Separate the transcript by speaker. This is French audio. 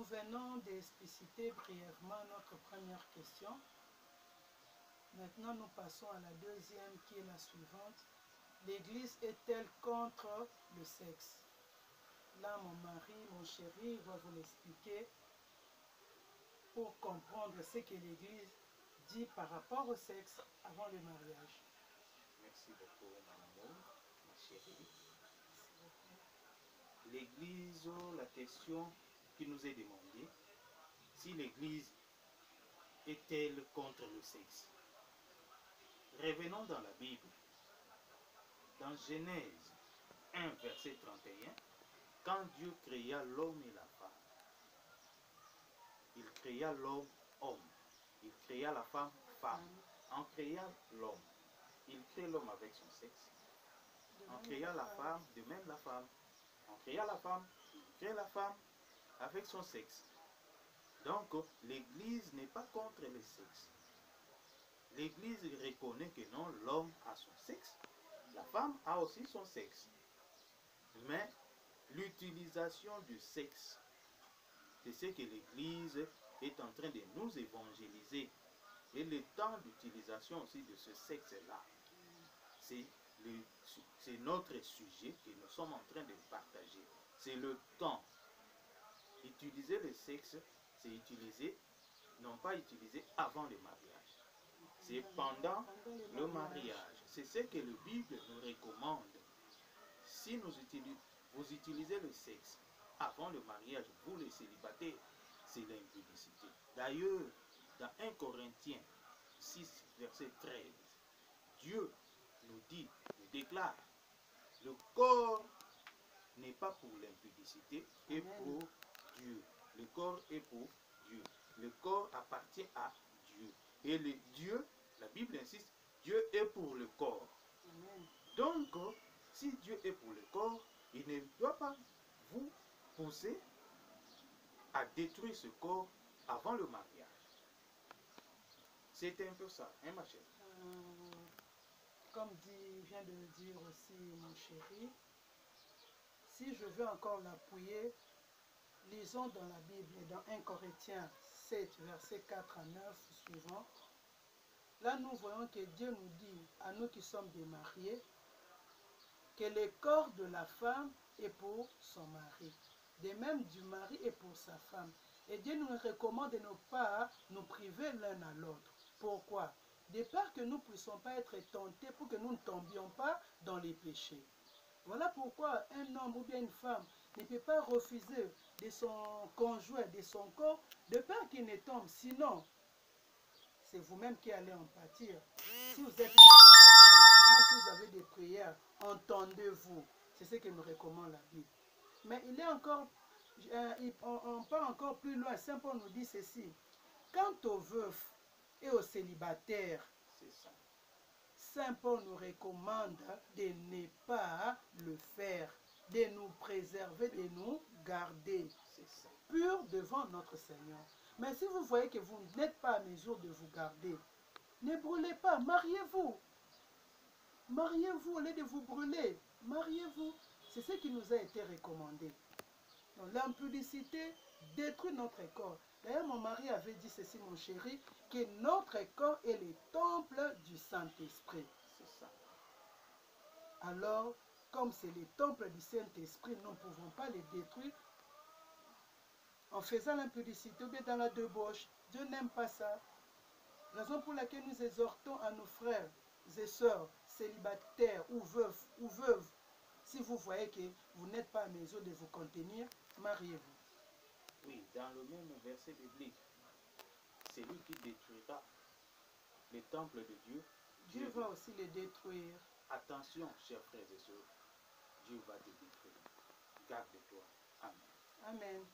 Speaker 1: venons d'expliciter brièvement notre première question. Maintenant, nous passons à la deuxième qui est la suivante. L'Église est-elle contre le sexe? Là, mon mari, mon chéri, va vous l'expliquer pour comprendre ce que l'Église dit par rapport au sexe avant le mariage.
Speaker 2: Merci beaucoup, mon amour, ma chérie. L'Église, la question qui nous est demandée, si l'Église est-elle contre le sexe? Revenons dans la Bible. Dans Genèse 1, verset 31, quand Dieu créa l'homme et la femme, il créa l'homme homme, il créa la femme femme. En créant l'homme, il crée l'homme avec son sexe. En créant la femme, de même la femme. En créant la femme, il crée la femme avec son sexe. Donc, l'Église n'est pas contre le sexe. L'Église reconnaît que non, l'homme a son sexe, la femme a aussi son sexe. Mais l'utilisation du sexe, c'est ce que l'Église est en train de nous évangéliser. Et le temps d'utilisation aussi de ce sexe-là, c'est notre sujet que nous sommes en train de partager. C'est le temps. Utiliser le sexe, c'est utiliser, non pas utiliser avant le mariage. C'est pendant le mariage. C'est ce que la Bible nous recommande. Si vous utilisez le sexe avant le mariage, vous les célibataires, c'est l'impudicité. D'ailleurs, dans 1 Corinthiens 6, verset 13, Dieu nous dit, nous déclare, le corps n'est pas pour l'impudicité et pour Dieu. Le corps est pour Dieu. Le corps appartient à Dieu. Et le Dieu, la Bible insiste, Dieu est pour le corps.
Speaker 1: Amen.
Speaker 2: Donc, si Dieu est pour le corps, il ne doit pas vous pousser à détruire ce corps avant le mariage. C'est un peu ça, hein, ma chérie?
Speaker 1: Comme vient de le dire aussi mon chéri, si je veux encore l'appuyer, lisons dans la Bible, dans 1 Corinthiens 7, versets 4 à 9 suivant. Là, nous voyons que Dieu nous dit, à nous qui sommes des mariés, que le corps de la femme est pour son mari. De même, du mari est pour sa femme. Et Dieu nous recommande de ne pas nous priver l'un à l'autre. Pourquoi? De peur que nous ne puissions pas être tentés pour que nous ne tombions pas dans les péchés. Voilà pourquoi un homme ou bien une femme ne peut pas refuser de son conjoint, de son corps, de peur qu'il ne tombe. Sinon, c'est vous-même qui allez en pâtir. Si vous êtes même si vous avez des prières, entendez-vous. C'est ce que nous recommande la Bible. Mais il est encore, on part encore plus loin. Saint Paul nous dit ceci. Quant aux veufs et aux célibataires,
Speaker 2: C'est ça.
Speaker 1: Saint Paul nous recommande de ne pas le faire, de nous préserver, de nous garder purs devant notre Seigneur. Mais si vous voyez que vous n'êtes pas à mesure de vous garder, ne brûlez pas, mariez-vous. Mariez-vous au lieu de vous brûler. Mariez-vous. C'est ce qui nous a été recommandé. Donc l'impudicité détruit notre corps. D'ailleurs, mon mari avait dit ceci, mon chéri, que notre corps est le temple du Saint-Esprit.
Speaker 2: C'est ça.
Speaker 1: Alors, comme c'est le temple du Saint-Esprit, nous ne pouvons pas le détruire en faisant l'impudicité ou bien dans la débauche. Dieu n'aime pas ça. Raison pour laquelle nous exhortons à nos frères et sœurs, célibataires ou veuves, si vous voyez que vous n'êtes pas à mesure de vous contenir, mariez-vous.
Speaker 2: Oui, dans le même verset biblique, c'est lui qui détruira le temple de Dieu.
Speaker 1: Dieu va aussi le détruire.
Speaker 2: Attention, chers frères et sœurs, Dieu va te détruire. Garde-toi. Amen.
Speaker 1: Amen.